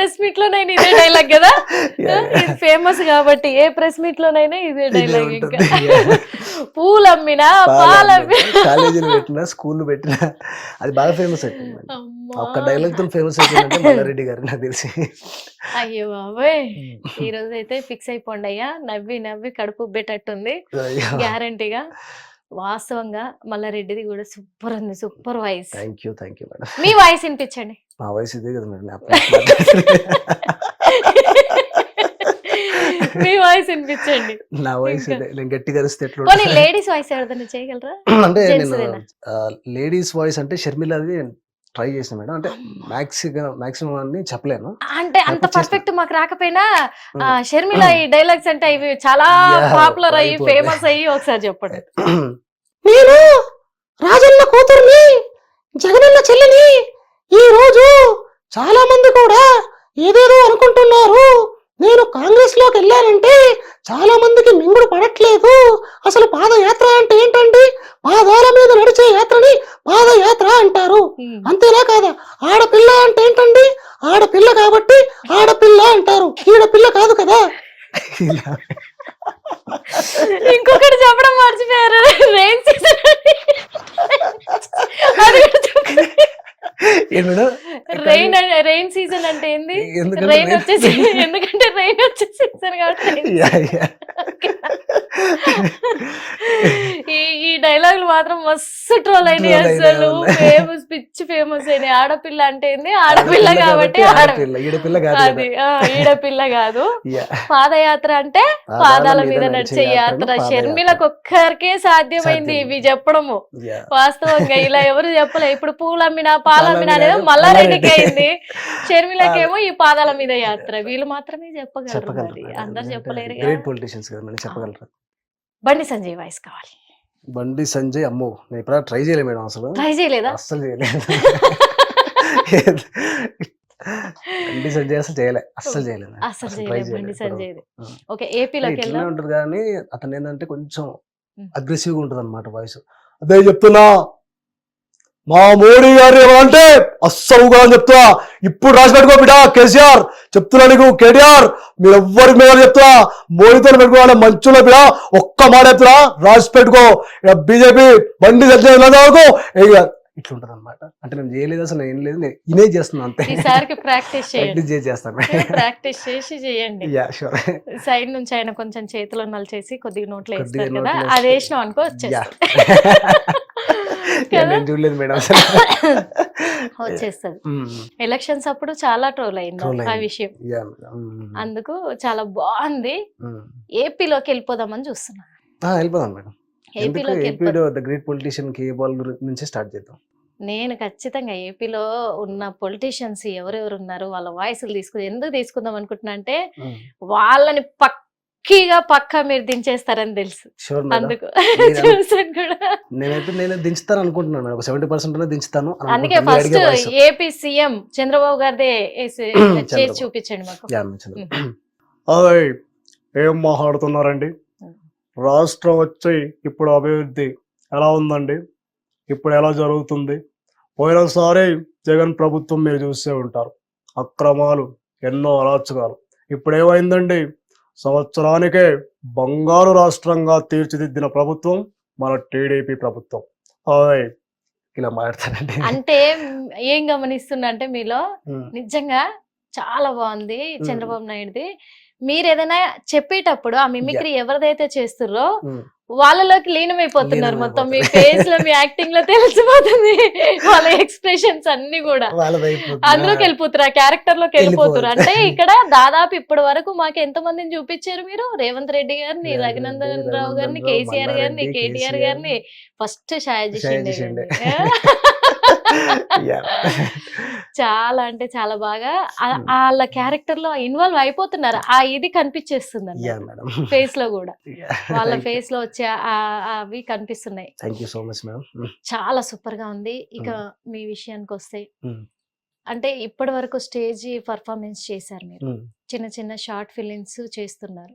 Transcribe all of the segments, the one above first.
Press meet లోనైనా ఇదే dialogue కదా, ఇది ఫేమస్ కాబట్టి ఏ ప్రెస్ మీట్ లోనైనా ఇదే డైలాగ్. ఇంకా పూలు అమ్మినా పాలు అమ్మినా కాలేజీలు పెట్టినా స్కూల్ పెట్టినా అది బాగా ఫేమస్ అయిపోయింది. ఒక్క డైలాగ్ తో ఫేమస్ అయిపోయిందంటే మల్లారెడ్డి గారు నాకు తెలిసి. అయ్యో బాబోయ్, ఈ రోజు అయితే ఫిక్స్ అయిపోండి అయ్యా, నవ్వి నవ్వి కడుపు ఉబ్బేటట్టుంది గ్యారంటీగా. వాస్తవంగా మల్లారెడ్డిది కూడా సూపర్ ఉంది, super voice. Thank you madam. Me voice వినిపించండి. మా వాయిస్ ఇదే కదా మేడం. మీ వాయిస్ వినిపించండి. నా వాయిస్ ఇదే. నేను గట్టిగా అరిస్తే ఎట్లా పోనీ లేడీస్ వాయిస్ ఎవరిదైనా చేయగలరా? అంటే Gents నేను దేనా? లేడీస్ వాయిస్ అంటే షర్మిలది ట్రై చేసిన మేడం. అంటే మాక్సిమం అని చెప్పలేను. అంటే అంత పర్ఫెక్ట్ మాకు రాకపోయినా షర్మిల ఈ డైలాగ్స్ అంటే ఇవి చాలా పాపులర్ అయ్యి ఫేమస్ అయ్యి ఒకసారి చెప్పండి. నేను రాజన్న కూతుర్ని, జగనన్న చెల్లిని. ఈ రోజు చాలా మంది కూడా ఏదేదో అనుకుంటున్నారు. నేను కాంగ్రెస్ లోకి వెళ్ళానంటే చాలా మందికి మింగుడు పడట్లేదు. అసలు పాదయాత్ర అంటే ఏంటండి? పాదాల మీద నడిచే యాత్రని పాదయాత్ర అంటారు. అంతేనా కాదా? ఆడపిల్ల అంటే ఏంటండి? ఆడపిల్ల కాబట్టి ఆడపిల్ల అంటారు. ఈడపిల్ల కాదు కదా. ఇంకొకటి చెప్పడం మర్చిపోయారు, రెయిన్ సీజన్. రెయిన్ సీజన్ అంటే ఏంది? రెయిన్ వచ్చేసి, ఎందుకంటే రెయిన్ వచ్చే సీజన్ కాబట్టి. ఈ డైలాగులు మాత్రం మస్తు ట్రోల్ అయినాయి అసలు. ఫేమస్, పిచ్చి ఫేమస్ అయినాయి. ఆడపిల్ల అంటే ఏంది? ఆడపిల్ల కాబట్టి అది ఈడపిల్ల కాదు. పాదయాత్ర అంటే పాదాల మీద నడిచే యాత్ర. షర్మిలకు ఒక్కరికే సాధ్యమైంది ఇవి చెప్పడము. వాస్తవంగా ఇలా ఎవరు చెప్పలే. ఇప్పుడు పూలు అమ్మినా పాలు అమ్మినా అనేది మల్లారెడ్డికి అయింది. షర్మిలకేమో ఈ పాదాల మీద యాత్ర. వీళ్ళు మాత్రమే చెప్పగలరు, మరి అందరు చెప్పలేరు. బండి సంజయ్ వాయిస్ కావాలి. బండి సంజయ్ అమ్మో, నేను ఇప్పుడు ట్రై చేయలేదు మేడం. అసలు ట్రై చేయలేదా? అస్సలు చేయలేదు. బండి సంజయ్ అసలు చేయలేదు, అస్సలు చేయలేదు. బండి సంజయ్ ఓకే. ఏపీలోకి ఇట్లా ఉంటుంది కానీ అతను ఏంటంటే కొంచెం అగ్రెసివ్గా ఉంటుంది అన్నమాట వాయిస్. అదే చెప్తున్నా, మా మోడీ గారు ఏమంటే అస్సలుగా చెప్తున్నా. ఇప్పుడు రాసి పెట్టుకో బిడ్డ కేసీఆర్, చెప్తున్నా నీకు కేటీఆర్, మీరు ఎవ్వరికి మీద చెప్తున్నా. మోడీతో పెట్టుకోవాలి మంచులో బిడ్డ, ఒక్క మాట చెప్తున్నా, రాసి పెట్టుకో. బీజేపీ బండి సంజయ్ వరకు ఇట్లుంటది అనమాట. అంటే నేను చేయలేదు, అసలు ఏం లేదు, నేను ఇనే చేస్తున్నా అంతే. ప్రాక్టీస్ చేస్తాను, ప్రాక్టీస్ చేసి చేయండి. సైడ్ నుంచి ఆయన కొంచెం చేతిలో నలిచేసి కొద్దిగా నోట్లో వేస్తారు కదా, అది వేసినాం అనుకో చూడలేదు మేడం. వచ్చేస్తుంది. ఎలక్షన్స్ అప్పుడు చాలా ట్రోల్ అయింది ఆ విషయం. అందుకు చాలా బాగుంది. ఏపీలోకి వెళ్ళిపోదామని చూస్తున్నా. వెళ్ళిపోదాం మేడం. ఏపీలో ద గ్రేట్ పొలిటీషియన్ కేఏపాల్ నుంచి స్టార్ట్ చేద్దాం. నేను ఖచ్చితంగా ఏపీలో ఉన్న పొలిటీషియన్స్ ఎవరెవరు ఉన్నారు వాళ్ళ వాయిస్లు ఎందుకు తీసుకుందాం అనుకుంటున్నా అంటే వాళ్ళని పక్కా మీరు దించేస్తారని తెలుసు. అందుకు చూసాను కూడా. నేను దించుతాను అనుకుంటున్నాను, 70% దించుతాను. అందుకే ఫస్ట్ ఏపీ సీఎం చంద్రబాబు గారిదే చేసి చూపించండి మాకు. ఏం మాట్లాడుతున్నారండి? రాష్ట్రం వచ్చి ఇప్పుడు అభివృద్ధి ఎలా ఉందండి? ఇప్పుడు ఎలా జరుగుతుంది? పోయినసారి జగన్ ప్రభుత్వం మీరు చూసే ఉంటారు, అక్రమాలు, ఎన్నో అరాచకాలు. ఇప్పుడు ఏమైందండి? సంవత్సరానికే బంగారు రాష్ట్రంగా తీర్చిదిద్దిన ప్రభుత్వం మన టీడీపీ ప్రభుత్వం. ఇలా మాట్లాడతారండి. అంటే ఏం గమనిస్తున్నా అంటే మీలో నిజంగా చాలా బాగుంది చంద్రబాబు నాయుడుది. మీరు ఏదైనా చెప్పేటప్పుడు ఆ మిమిక్రీ ఎవరిదైతే చేస్తుర్రో వాళ్ళలోకి లీనమైపోతున్నారు. మొత్తం మీ ఫేస్ లో, మీ యాక్టింగ్ లో తెలిసిపోతుంది. వాళ్ళ ఎక్స్ప్రెషన్స్ అన్ని కూడా అందులోకి వెళ్ళిపోతారు, ఆ క్యారెక్టర్ లోకి వెళ్ళిపోతారు. అంటే ఇక్కడ దాదాపు ఇప్పటి వరకు మాకు ఎంత మందిని చూపించారు మీరు? రేవంత్ రెడ్డి గారిని, రఘునందన్ రావు గారిని, కేసీఆర్ గారిని, కేటీఆర్ గారిని, ఫస్ట్ షాయాజీ షిండే. చాలా అంటే చాలా బాగా వాళ్ళ క్యారెక్టర్ లో ఇన్వాల్వ్ అయిపోతున్నారు. ఆ ఇది కనిపించేస్తుంది ఫేస్ లో కూడా. వాళ్ళ ఫేస్ లో వచ్చే అవి కనిపిస్తున్నాయి. చాలా సూపర్ గా ఉంది. ఇక మీ విషయానికి వస్తే, అంటే ఇప్పటి వరకు స్టేజ్ పర్ఫార్మెన్స్ చేశారు మీరు, చిన్న చిన్న షార్ట్ ఫిలిమ్స్ చేస్తున్నారు,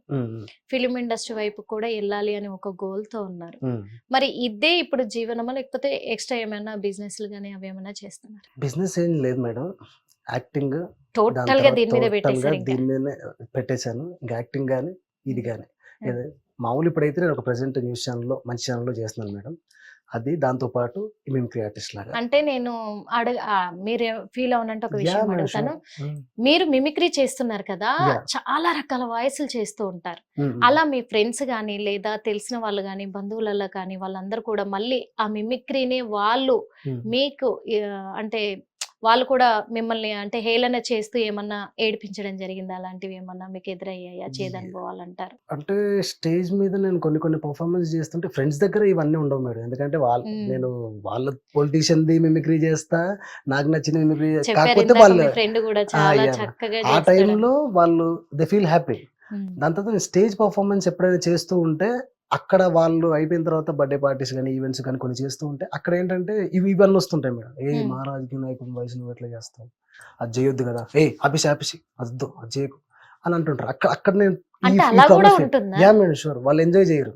ఫిలిం ఇండస్ట్రీ వైపు కూడా వెళ్ళాలి అని ఒక గోల్ తో ఉన్నారు. మరి ఇదే ఇప్పుడు జీవనమా, లేకపోతే ఎక్స్ట్రా ఏమైనా బిజినెస్ గానీ అవి ఏమైనా చేస్తున్నారు? బిజినెస్ ఏం లేదు మేడం. యాక్టింగ్ టోటల్ గా దీని మీద పెట్టేశారు ఇంకా. దీని మీదనే పెట్టేశాను. ఇంకా యాక్టింగ్ కానీ ఇది కానీ మామూలు ఇప్పుడైతే నేను ఒక ప్రెసెంట్ న్యూస్ ఛానల్లో మంచి ఛానల్లో చేస్తున్నాను మేడం. అది దాంతో పాటు మిమిక్రీ ఆర్టిస్ట్ లాగా. అంటే నేను మీరు ఫీల్ అవునంటే ఒక విషయం అడుగుతాను. మీరు మిమిక్రీ చేస్తున్నారు కదా, చాలా రకాల వాయిస్లు చేస్తూ ఉంటారు. అలా మీ ఫ్రెండ్స్ గానీ లేదా తెలిసిన వాళ్ళు గానీ బంధువులలో కానీ వాళ్ళందరూ కూడా మళ్ళీ ఆ మిమిక్రీని వాళ్ళు మీకు అంటే వాళ్ళు కూడా మిమ్మల్ని అంటే హేళన చేస్తూ ఏమన్నా ఏడిపించడం జరిగిందా? అలాంటివి ఏమన్నా మీకు ఎదురయ్యాయా? చేదనుభవాలు అంటారు. అంటే స్టేజ్ మీద నేను కొన్ని పర్ఫార్మెన్స్ చేస్తుంటే ఫ్రెండ్స్ దగ్గర ఇవన్నీ ఉండవు మేడం. ఎందుకంటే నేను వాళ్ళ పొలిటీషియన్ ది మిమిక్రీ చేస్తా, నాకు నచ్చిన మిమిక్రీ. కాకపోతే వాళ్ళు ఫ్రెండ్ కూడా చాలా చక్కగా ఆ టైంలో వాళ్ళు దే ఫీల్ హ్యాపీ. దాని తర్వాత స్టేజ్ పర్ఫార్మెన్స్ ఎప్పుడైనా చేస్తూ ఉంటే అక్కడ వాళ్ళు అయిపోయిన తర్వాత బర్త్డే పార్టీస్ కానీ ఈవెంట్స్ కానీ కొన్ని చేస్తూ ఉంటే అక్కడ ఏంటంటే ఇవన్నీ వస్తుంటాయి మేడం. మా రాజకీయ నాయకుడు వయసు నువ్వు ఎట్లా చేస్తావు, అది చేయొద్దు కదా, ఆపిసి అద్దు అది చేయకు అని అంటుంటారు. అక్కడ నేను మేడం షూర్ వాళ్ళు ఎంజాయ్ చేయరు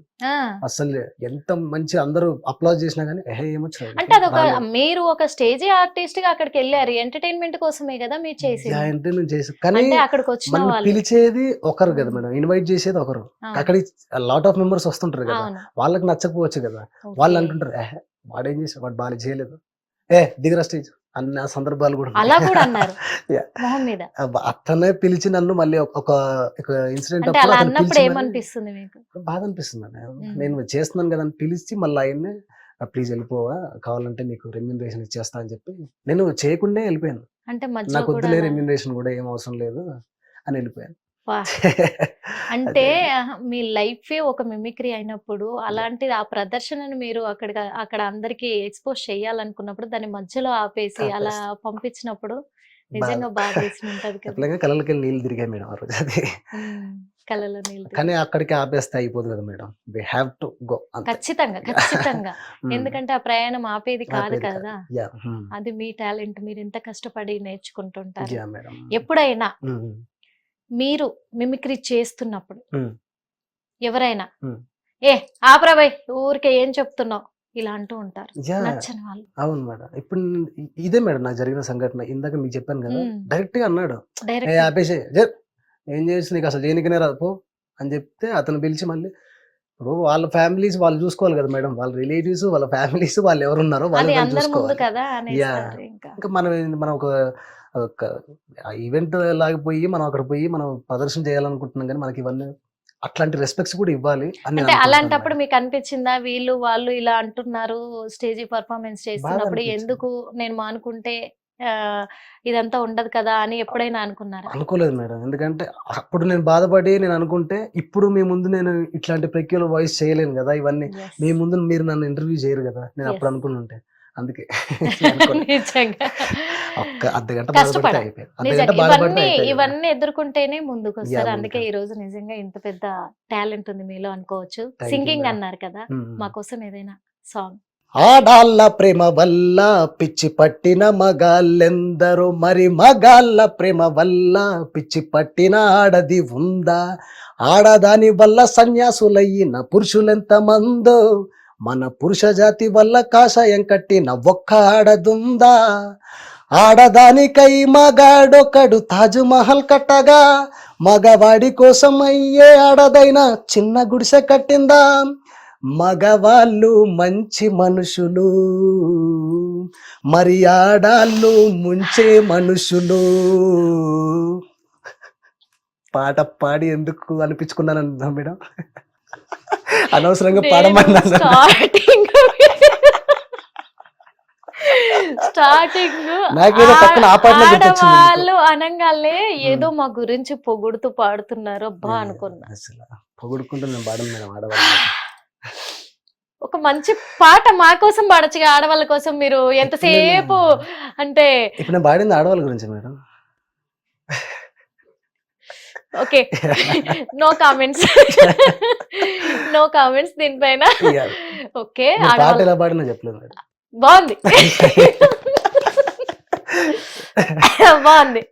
అసలు. ఎంత మంచి అందరూ అప్లాజ్ చేసినా కానీ ఏమొచ్చు. అంటే అదొక మీరు ఒక స్టేజ్ ఆర్టిస్ట్ గా అక్కడికి వెళ్ళారు, ఎంటర్టైన్మెంట్ కోసమే కదా మీరు చేసి. ఎంటర్టైన్మెంట్ చేసి కానీ అక్కడికి వచ్చిన పిలిచేది ఒకరు కదా మేడం, ఇన్వైట్ చేసేది ఒకరు. అక్కడికి లాట్ ఆఫ్ మెంబర్స్ వస్తుంటారు కదా, వాళ్ళకి నచ్చకపోవచ్చు కదా. వాళ్ళు అంటుంటారు వాడేం చేసాడు, వాడు బాగా చేయలేదు, దిగరా స్టేజ్ అన్న సందర్భాలు కూడా అలా కూడా అన్నారు. అతనే పిలిచి నన్ను మళ్ళీ ఒక ఇన్సిడెంట్ అన్నప్పుడు ఏమనిపిస్తుంది మీకు? బాధ అనిపిస్తుంది. నేను చేస్తున్నాను కదా అని పిలిచి మళ్ళీ ఆయన్ని ప్లీజ్ వెళ్ళిపోవా, కావాలంటే నీకు రెమ్యూనరేషన్ ఇచ్చేస్తా అని చెప్పి నేను చేయకుండా వెళ్ళిపోయాను. అంటే నాకు వద్దులే రెమ్యూనరేషన్ కూడా ఏం అవసరం లేదు అని వెళ్ళిపోయాను. అంటే మీ లైఫ్ ఒక మిమిక్రీ అయినప్పుడు అలాంటిది ఆ ప్రదర్శనను మీరు అక్కడ అందరికి ఎక్స్పోజ్ చేయాలనుకున్నప్పుడు దాన్ని మధ్యలో ఆపేసి అలా పంపించినప్పుడు నిజంగా బాగా ఉంటది కదా. కళ్ళకి నీళ్ళు తిరిగాయి మేడం ఆ రోజు. అది కళ్ళలో నీళ్ళు కానీ అక్కడికి ఆపేస్తే అయిపోదు కదా madam, we have to go. ఖచ్చితంగా ఎందుకంటే ఆ ప్రయాణం ఆపేది కాదు కదా, అది మీ టాలెంట్, మీరు ఎంత కష్టపడి నేర్చుకుంటుంటారు. ఎప్పుడైనా మీరు మిమిక్రీ చేస్తున్నప్పుడు ఎవరైనా ఆపరాబాయ్ ఊరికే ఏం చెప్తున్నావు ఇలా అంటూ ఉంటారు నచ్చని వాళ్ళు? అవును మేడం, ఇప్పుడు ఇదే మేడం నాకు జరిగిన సంఘటన. ఇందాక మీకు చెప్పాను కదా, డైరెక్ట్ గా అన్నాడు ఆపేసే, ఏం చేసి నీకు అసలు చేయనికనే రాదు పో అని చెప్తే అతను పిలిచి మళ్ళీ ఇప్పుడు వాళ్ళ ఫ్యామిలీస్ వాళ్ళు చూసుకోవాలి కదా మేడం, వాళ్ళ రిలేటివ్స్ వాళ్ళ ఫ్యామిలీస్ వాళ్ళు ఎవరున్నారో వాళ్ళు చూసుకోవాలి. ఇంకా మనం ఒక ఈవెంట్ లాగిపోయి మనం అక్కడ పోయి మనం ప్రదర్శన చేయాలనుకుంటున్నాం కానీ మనకి ఇవన్నీ అట్లాంటి రెస్పెక్ట్స్ కూడా ఇవ్వాలి అని. అలాంటప్పుడు మీకు అనిపించిందా వీళ్ళు ఇలా అంటున్నారు స్టేజ్ పర్ఫార్మెన్స్ చేస్తున్నప్పుడు, ఎందుకు నేను మానుకుంటే ఇదంతా ఉండదు కదా అని ఎప్పుడైనా అనుకున్నారా? అనుకోలేదు మేడం, ఎందుకంటే అప్పుడు నేను బాధపడి నేను అనుకుంటే ఇప్పుడు మీ ముందు నేను ఇట్లాంటి పెక్యులర్ వాయిస్ చేయలేను కదా, ఇవన్నీ మీ ముందు మీరు నన్ను ఇంటర్వ్యూ చేయరు కదా నేను అప్పుడు అనుకుని ఉంటే. అందుకే ఇవన్నీ ఎదుర్కొంటేనే ముందుకు వస్తారు. అందుకే ఈ రోజు నిజంగా ఇంత పెద్ద టాలెంట్ ఉంది మీలో అనుకోవచ్చు. సింగింగ్ అన్నారు కదా, మా కోసం ఏదైనా సాంగ్. ఆడాళ్ళ ప్రేమ వల్ల పిచ్చి పట్టిన మగాళ్ళెందరో, మరి మగాళ్ళ ప్రేమ వల్ల పిచ్చి పట్టిన ఆడది ఉందా, ఆడదాని వల్ల సన్యాసులయ్యిన పురుషులెంత మందో, మన పురుష జాతి వల్ల కాషాయం కట్టిన ఒక్క ఆడదుందా, ఆడదానికై మగాడొకడు తాజ్ మహల్ కట్టగా, మగవాడి కోసం అయ్యే ఆడదైనా చిన్న గుడిసె కట్టిందా, మగవాళ్ళు మంచి మనుషులు మరి ఆడాళ్ళు ముంచే మనుషులు. పాట పాడి ఎందుకు అనిపించుకున్నాను మేడం, అనవసరంగా పాడమన్నాను. స్టార్టింగ్ వాళ్ళు అనగానే ఏదో మా గురించి పొగుడుతూ పాడుతున్నారు అబ్బా అనుకున్నా. పొగుడుకుంటూ నేను పాడను మేడం ఆడవాళ్ళు. ఒక మంచి పాట మా కోసం పాడొచ్చుగా, ఆడవాళ్ళ కోసం. మీరు ఎంతసేపు అంటే ఇప్పుడు నేను పాడింది ఆడవాళ్ళ గురించి madam. Okay, no comments no comments దీనిపైన. ఓకే, పాట ఎలా పాడినా చెప్పలేదు మేడం. బాగుంది బాగుంది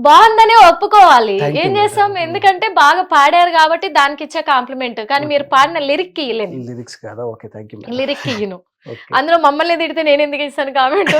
బాగుందని ఒప్పుకోవాలి, ఏం చేస్తాం, ఎందుకంటే బాగా పాడారు కాబట్టి దానికి ఇచ్చే కాంప్లిమెంట్. కానీ మీరు పాడిన లిరిక్ ఇయ్యలేను, లిరిక్స్ కాదా? Okay thank you madam. లిరిక్ ఇయ్యను. అందులో మమ్మల్ని తిడితే నేను ఎందుకు ఇస్తాను కామెంట్.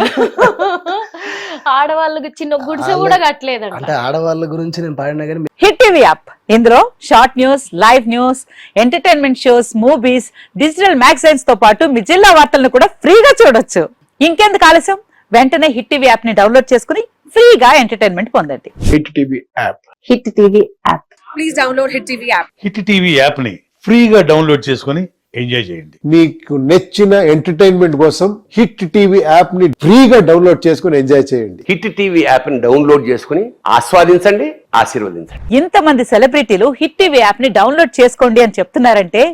ఆడవాళ్ళకి చిన్న గుడిసె కూడా కట్టలేదంట. అంటే ఆడవాళ్ళ గురించి నేను పాడినా కానీ హిట్ టీవీ యాప్ ఇందులో short news, live news, entertainment shows, movies, digital magazines తో పాటు మీ జిల్లా వార్తలను కూడా ఫ్రీగా చూడొచ్చు. ఇంకెందుకు ఆలస్యం, వెంటనే హిట్ టీవీ యాప్ ని డౌన్లోడ్ చేసుకుని ఫ్రీగా ఎంటర్టైన్మెంట్ పొందండి. Hit TV app. Hit TV app. Please download hit TV app. Hit TV app ని ఫ్రీగా డౌన్లోడ్ చేసుకుని ఎంజాయ్ చేయండి. మీకు నచ్చిన ఎంటర్టైన్మెంట్ కోసం హిట్ టీవీ యాప్ ని ఫ్రీగా డౌన్లోడ్ చేసుకుని ఎంజాయ్ చేయండి. హిట్ టీవీ యాప్ ని డౌన్లోడ్ చేసుకుని ఆస్వాదించండి, ఆశీర్వదించండి. ఇంతమంది సెలబ్రిటీలు హిట్ టీవీ యాప్ ని డౌన్లోడ్ చేసుకోండి అని చెప్తున్నారంటే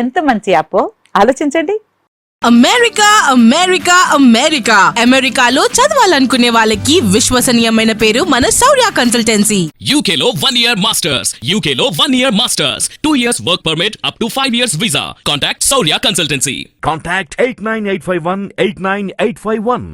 ఎంత మంచి యాప్ ఆలోచించండి. అమెరికా అమెరికా అమెరికా అమెరికాలో చదవాలనుకునే వాళ్ళకి విశ్వసనీయమైన పేరు మన శౌర్య కన్సల్టెన్సీ. UK లో 1 year masters. UK లో 1 year masters. 2 years work permit up to 5 years visa. Contact Saurya Consultancy. Contact 89851 89851.